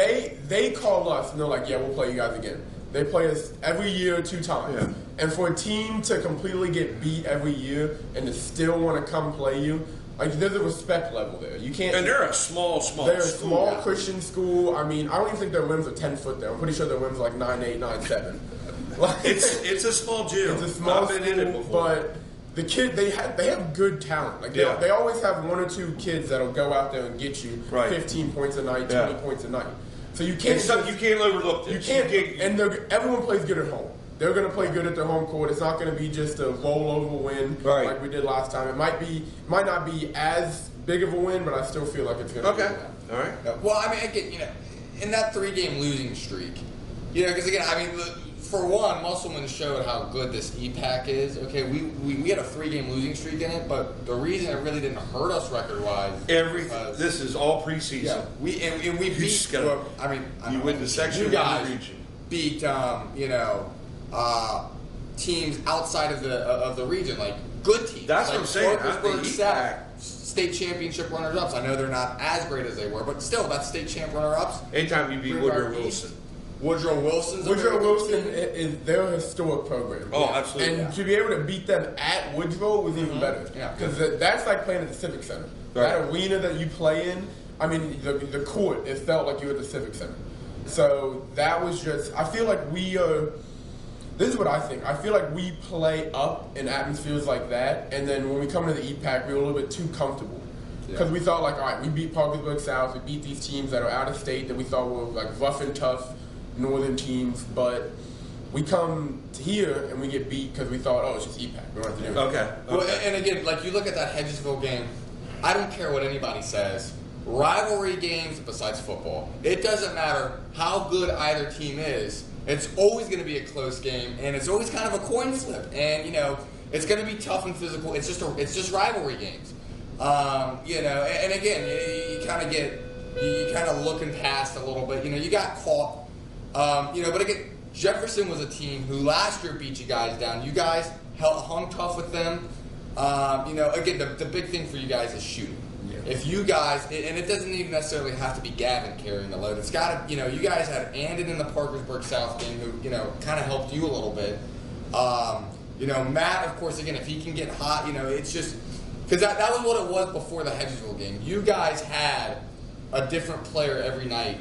S3: They call us and they're like, yeah, we'll play you guys again. They play us every year 2 times. Yeah. And for a team to completely get beat every year and to still want to come play you, Like, there's a respect level there. You can't.
S2: And they're a small
S3: They're a
S2: school.
S3: small Christian school. I mean, I don't even think their rims are 10 foot there. I'm pretty sure their rims are like 9'8", 9'7". Like,
S2: It's a small gym.
S3: it's a small
S2: I've been in it
S3: school,
S2: before.
S3: but the kid they have good talent. Like they always have 1 or 2 kids that'll go out there and get you 15 points a night, 20 points a night. So you can't.
S2: You can't overlook this.
S3: You can't. And everyone plays good at home. They're going to play good at their home court. It's not going to be just a rollover win like we did last time. It might not be as big of a win, but I still feel like it's going to be.
S2: Okay. All right.
S1: Yeah. Well, I mean, again, in that 3-game losing streak, because again, I mean, for one, Musselman showed how good this EPAC is. Okay, we had a 3-game losing streak in it, but the reason it really didn't hurt us record-wise,
S2: this is all preseason.
S1: Yeah, we beat.
S2: You win the section.
S1: You guys beat teams outside of the region, like good teams.
S2: That's
S1: like
S2: what I'm saying.
S1: Parkersburg, state championship runners-ups. I know they're not as great as they were, but still, that's state champ runner-ups.
S2: Anytime you beat Woodrow Wilson.
S1: Woodrow Wilson
S3: they're a historic program.
S2: Oh, absolutely.
S3: And to be able to beat them at Woodrow was even better. Yeah, because that's like playing at the Civic Center. Right. That arena that you play in. I mean, the court. It felt like you were at the Civic Center. So that was just. I feel like we are. This is what I think. I feel like we play up in atmospheres like that, and then when we come to the EPAC, we're a little bit too comfortable. Because we thought, like, all right, we beat Parkersburg South, we beat these teams that are out of state that we thought were, like, rough and tough northern teams, but we come to here and we get beat because we thought, oh, it's just EPAC. We don't have to do it.
S2: Okay.
S1: Well, and again, like, you look at that Hedgesville game, I don't care what anybody says. Rivalry games, besides football, it doesn't matter how good either team is. It's always going to be a close game, and it's always kind of a coin flip. And it's going to be tough and physical. It's just rivalry games. And again, you kind of looking past a little bit. You got caught. But again, Jefferson was a team who last year beat you guys down. You guys hung tough with them. Again, the big thing for you guys is shooting. Yeah. If you guys, and it doesn't even necessarily have to be Gavin carrying the load. It's got to, you guys had Andon in the Parkersburg South game who, kind of helped you a little bit. Matt, of course, again, if he can get hot, it's just, because that was what it was before the Hedgesville game. You guys had a different player every night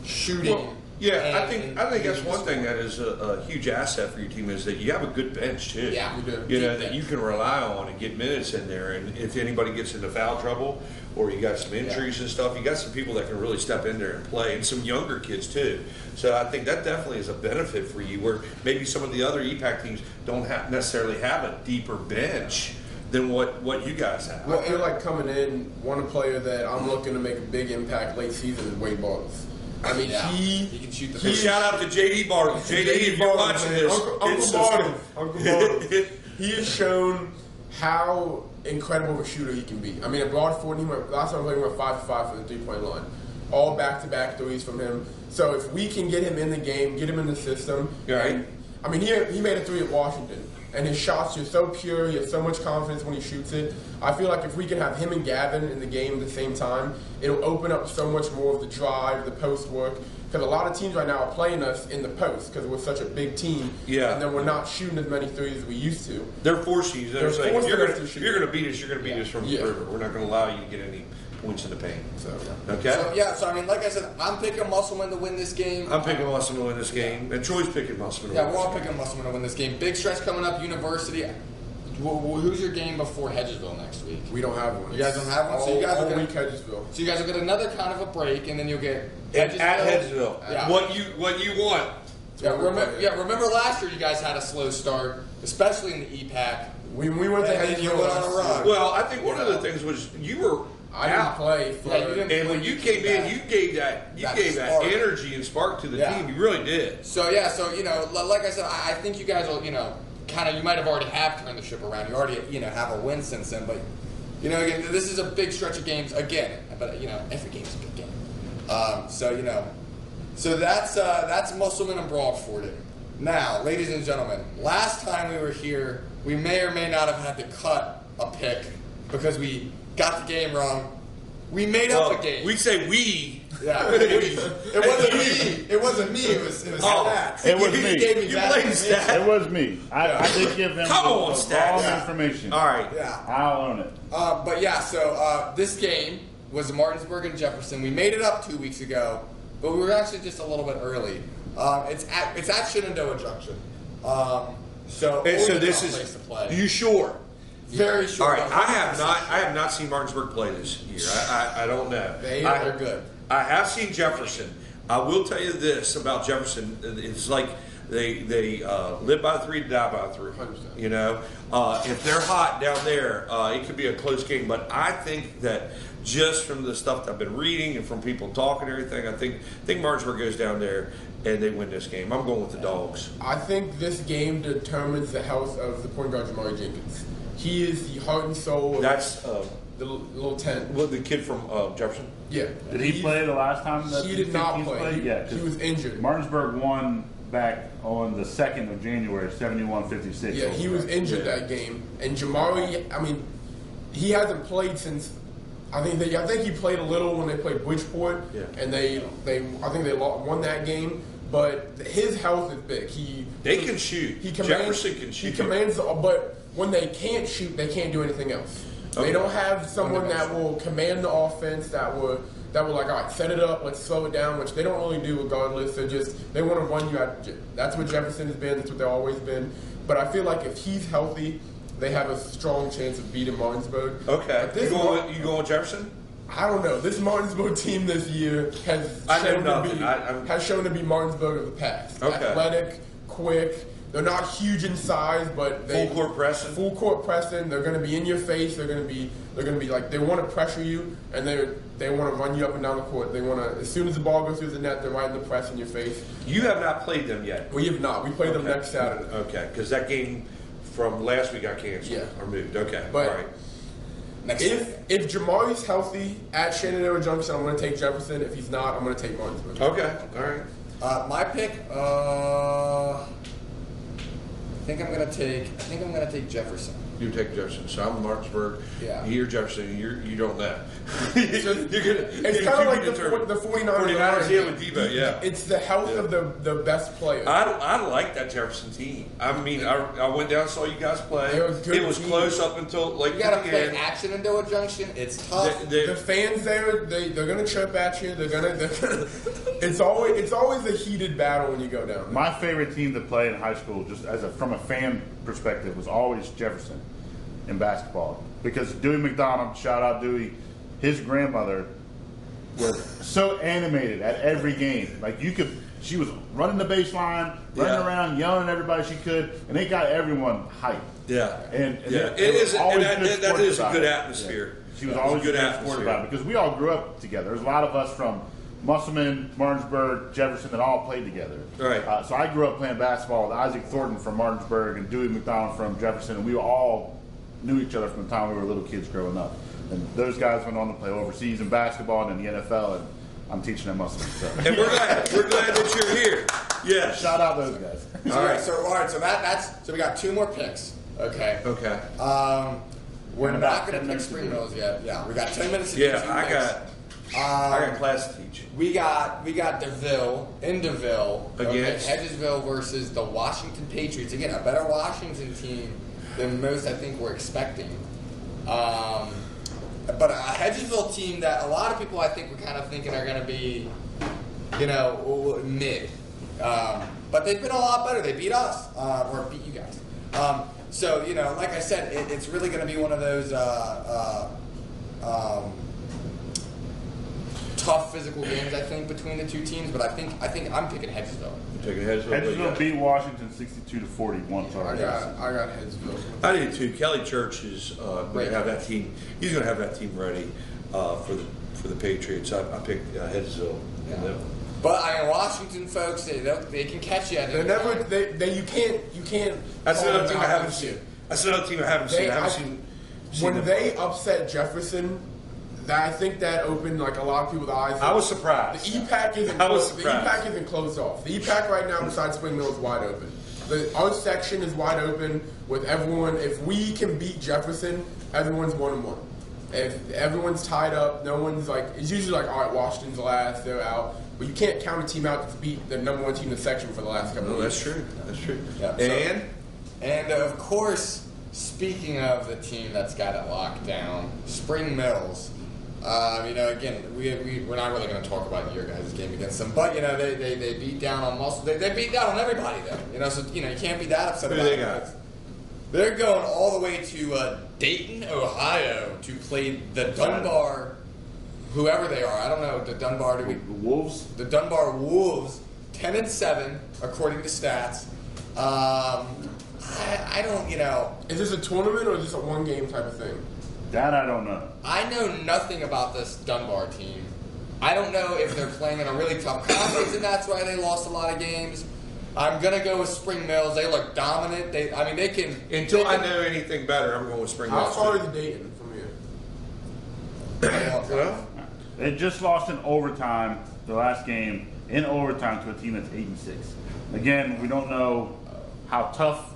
S1: shooting.
S2: Well, yeah, I think that's one thing that is a huge asset for your team is that you have a good bench too.
S1: Yeah, we do.
S2: That you can rely on and get minutes in there. And if anybody gets into foul trouble or you got some injuries and stuff, you got some people that can really step in there and play, and some younger kids too. So I think that definitely is a benefit for you, where maybe some of the other EPAC teams don't necessarily have a deeper bench than what you guys have.
S3: Well, I feel like coming in, one player that I'm looking to make a big impact late season is Wade Bartles. I mean, he can shoot the.
S2: Shout out to JD Bartles. JD, if you're watching this,
S3: Uncle Bartles. He has shown how incredible of a shooter he can be. I mean, at Broadford, last time I played, he went 5 for 5 from the 3-point line. All back-to-back threes from him. So if we can get him in the game, get him in the system.
S2: Right.
S3: I mean, he made a 3 at Washington. And his shots are so pure. He has so much confidence when he shoots it. I feel like if we can have him and Gavin in the game at the same time, it'll open up so much more of the drive, the post work. Because a lot of teams right now are playing us in the post because we're such a big team. Yeah. And then we're not shooting as many threes as we used to.
S2: They're forcing you. They're saying, if you're going to beat us, you're going to beat us from the river. We're not going to allow you to get any points in the paint. So, okay?
S1: So I mean, like I said, I'm picking Musselman to win this game.
S2: I'm picking Musselman to win this game. And Troy's picking Musselman to win this game.
S1: Yeah, we're all picking Musselman to win this game. Big stretch coming up, University. Who's your game before Hedgesville next week?
S3: We don't have one.
S1: You guys don't have one? So you guys
S3: all week Hedgesville.
S1: So you guys will get another kind of a break, and then you'll get
S2: Hedgesville. At Hedgesville. Yeah. What you want.
S1: Remember last year you guys had a slow start, especially in the EPAC.
S3: We went to Hedgesville.
S1: You went on a run.
S2: Well, I think one of the things was you were
S3: I didn't play.
S2: And when you came in, you gave that energy and spark to the team. You really did.
S1: So like I said, I think you guys will, you might have already turned the ship around. You already, have a win since then. But, again, this is a big stretch of games again. But every game's a big game. So that's Musselman and Broadford. Now, ladies and gentlemen, last time we were here, we may or may not have had to cut a pick because we got the game wrong. We made up a game.
S2: We say we.
S1: Yeah, it wasn't me. It wasn't wasn't me. It was Stats.
S4: It was me.
S1: Gave me
S2: You
S1: bad
S2: played
S1: information.
S2: Stats.
S4: It was me. I did give them
S2: Come on,
S4: the
S2: Stats.
S4: wrong information.
S2: All right.
S1: Yeah.
S4: I'll own it.
S1: But yeah, so this game was Martinsburg and Jefferson. We made it up 2 weeks ago, but we were actually just a little bit early. It's at Shenandoah Junction. So
S2: this is.
S1: to play.
S2: You sure?
S1: Very sure.
S2: All right. I have not seen Martinsburg play this year. I don't know.
S1: They're good.
S2: I have seen Jefferson. I will tell you this about Jefferson. It's like they live by 3, die by 3.
S3: 100%.
S2: You know, if they're hot down there, it could be a close game. But I think that just from the stuff that I've been reading and from people talking and everything, I think Martinsburg goes down there and they win this game. I'm going with the Dogs.
S3: I think this game determines the health of the point guard Jamari Jenkins. He is the heart and soul of
S2: That's
S3: the little 10.
S2: what the kid from Jefferson.
S3: Yeah.
S4: Did he play the last time that
S3: He did not
S4: he's
S3: play.
S4: played? Yeah,
S3: He was injured.
S4: Martinsburg won back on the 2nd of January, 71-56.
S3: Yeah, he was injured that game. And Jamari, I mean, he hasn't played since. I think he played a little when they played Bridgeport, and I think they won that game. But his health is big.
S2: They can shoot. Jefferson can shoot.
S3: He commands, but when they can't shoot, they can't do anything else.
S2: Okay.
S3: They don't have someone that will command the offense, that will like, all right, set it up, let's slow it down, which they don't really do regardless. They want to run you out. That's what Jefferson has been. That's what they've always been. But I feel like if he's healthy, they have a strong chance of beating Martinsburg.
S2: Okay. You going with Jefferson?
S3: I don't know. This Martinsburg team this year has shown to be Martinsburg of the past.
S2: Okay.
S3: Athletic, quick. They're not huge in size, but
S2: Full court pressing.
S3: Full court pressing. They're going to be in your face. They're going to be like, they want to pressure you, and they want to run you up and down the court. They want to, as soon as the ball goes through the net, they're right in the press in your face.
S2: You have not played them yet.
S3: We have not. We play them next Saturday.
S2: Okay, because that game from last week got canceled or moved. Okay,
S3: but
S2: all right.
S3: If Jamari's healthy at Shenandoah Junction, I'm going to take Jefferson. If he's not, I'm going to take Martinsburg.
S2: Okay, all right.
S1: My pick. I think I'm gonna take Jefferson.
S2: You take Jefferson. So I'm Martinsburg.
S1: Yeah.
S2: You're Jefferson. You don't know.
S3: It's kind of like the 49ers.
S2: 49ers, yeah, with Debo, yeah.
S3: It's the health of the best players.
S2: I like that Jefferson team. I mean, I went down and saw you guys play. It was close up until like
S1: you gotta play at Shenandoah Junction. It's tough.
S3: The fans there, they're gonna chirp at you. They're gonna it's always a heated battle when you go down there.
S4: My favorite team to play in high school, just from a fan perspective, was always Jefferson in basketball, because Dewey McDonald, shout out Dewey, his grandmother was so animated at every game. Like she was running the baseline, running around, yelling at everybody she could, and it got everyone hyped.
S2: Yeah,
S4: it
S2: is.
S4: that
S2: is a good atmosphere.
S4: Yeah. She was always good atmosphere about it, because we all grew up together. There's a lot of us from Musselman, Martinsburg, Jefferson that all played together.
S2: Right.
S4: So I grew up playing basketball with Isaac Thornton from Martinsburg and Dewey McDonald from Jefferson, and we all knew each other from the time we were little kids growing up. And those guys went on to play overseas in basketball and in the NFL, and I'm teaching them Musselman. So.
S2: And we're glad that you're here. Yes.
S4: Shout out those guys.
S1: All right. So we got 2 more picks. Okay.
S2: Okay.
S1: We're not going to pick Spring Mills yet. Yeah. We got 10 minutes to do 2
S2: I
S1: picks.
S2: I got class to teach.
S1: We got DeVille in DeVille
S2: against
S1: Hedgesville versus the Washington Patriots. Again, a better Washington team than most I think we're expecting. But a Hedgesville team that a lot of people I think were kind of thinking are going to be, mid. But they've been a lot better. They beat us, or beat you guys. So, like I said, it's really going to be one of those tough physical games, I think, between the two teams. But I think I'm picking Hedgesville.
S2: You're taking Hedgesville.
S4: Hedgesville beat Washington 62-41.
S3: I got Hedgesville.
S2: I do too. Kelly Church is going to have that team. He's going to have that team ready for the Patriots. I picked Hedgesville.
S1: Yeah. But Washington folks, they can catch you.
S3: They're never. You can't.
S2: That's another team I haven't seen. That's another team I haven't seen.
S3: When they upset Jefferson, I think that opened like a lot of people's eyes.
S2: I was surprised.
S3: The E-Pack isn't closed off. The E-Pack right now beside Spring Mill is wide open. Our section is wide open with everyone. If we can beat Jefferson, everyone's 1-1. If everyone's tied up, no one's like. It's usually like, all right, Washington's last, they're out. but you can't count a team out to beat the #1 team in the section for the last couple of years.
S2: That's true. That's true.
S1: Yeah, and of course, speaking of the team that's got it locked down, Spring Mills. Again, we're not really going to talk about your guys' game against them, but they beat down on muscle. They beat down on everybody though. So you can't be that upset about it. They're going all the way to Dayton, Ohio, to play the Dunbar, whoever they are. I don't know the Dunbar.
S4: Wolves.
S1: The Dunbar Wolves, 10-7 according to stats. I don't.
S3: Is this a tournament or is this a one-game type of thing?
S4: That I don't know.
S1: I know nothing about this Dunbar team. I don't know if they're playing in a really tough conference and that's why they lost a lot of games. I'm going to go with Spring Mills. They look dominant. They can...
S2: Until I know anything better, I'm going with Spring Mills.
S3: How far is Dayton from here?
S4: They just lost in overtime, the last game, in overtime to a team that's 8-6. Again, we don't know how tough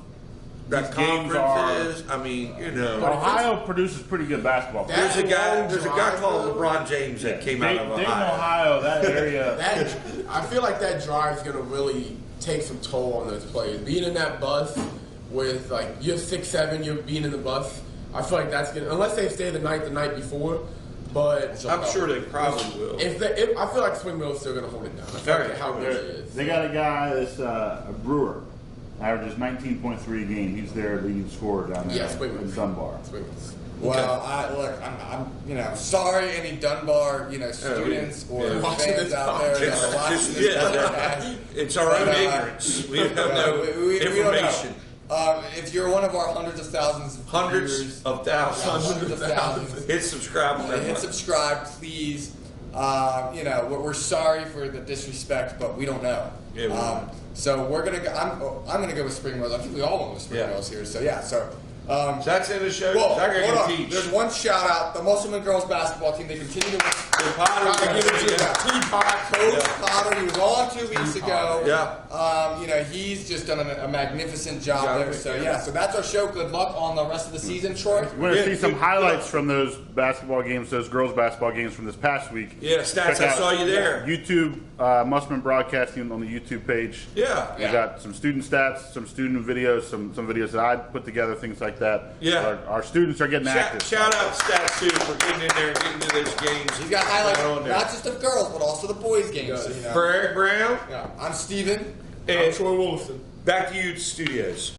S2: that
S4: these games are.
S2: Is. I mean,
S4: Ohio produces pretty good basketball.
S2: There's a guy called LeBron James that came out of
S4: Dayton, Ohio, that area.
S3: I feel like that drive is going to really take some toll on those players. Being in that bus with, you're 6'7", you're being in the bus. I feel like that's going to, unless they stay the night before, but
S2: I'm sure they probably will.
S3: I feel like Spring Mill's still going to hold it down. I feel like how good it is.
S4: They got a guy that's a Brewer. Averages 19.3 a game. He's their leading scorer down there in Dunbar.
S1: Well, I'm sorry any Dunbar, students or fans out there that are watching this podcast.
S2: It's our own ignorance. We have no information.
S1: If you're one of our hundreds of thousands of viewers,
S2: hundreds of thousands, hit subscribe.
S1: Hit subscribe, please. We're sorry for the disrespect, but we don't know.
S2: Yeah,
S1: so we're gonna go. I'm gonna go with Spring Mills. I think we all went with Spring Mills here. So yeah. So
S2: that's in the show.
S1: Well, hold on. There's one shout out. The Muslim and girls basketball team. They continue to win. Coach Potter. He was on 2 weeks ago.
S2: Yeah.
S1: He's just done a magnificent job there. So yeah. So that's our show. Good luck on the rest of the season, Troy.
S4: We're gonna see some highlights from those basketball games, those girls basketball games from this past week.
S2: Yeah, stats. I saw you there.
S4: YouTube, Musman Broadcasting on the YouTube page.
S2: Yeah.
S4: We got some student stats, some student videos, some videos that I put together, things like that.
S2: Yeah.
S4: Our students are getting active.
S2: Shout out Stats too for getting in there and getting to those games.
S1: He's got highlights, not just of girls, but also the boys' games.
S2: For Eric Brown,
S1: I'm Steven.
S2: And
S3: I'm Troy Woolaston.
S2: Back to you, studios.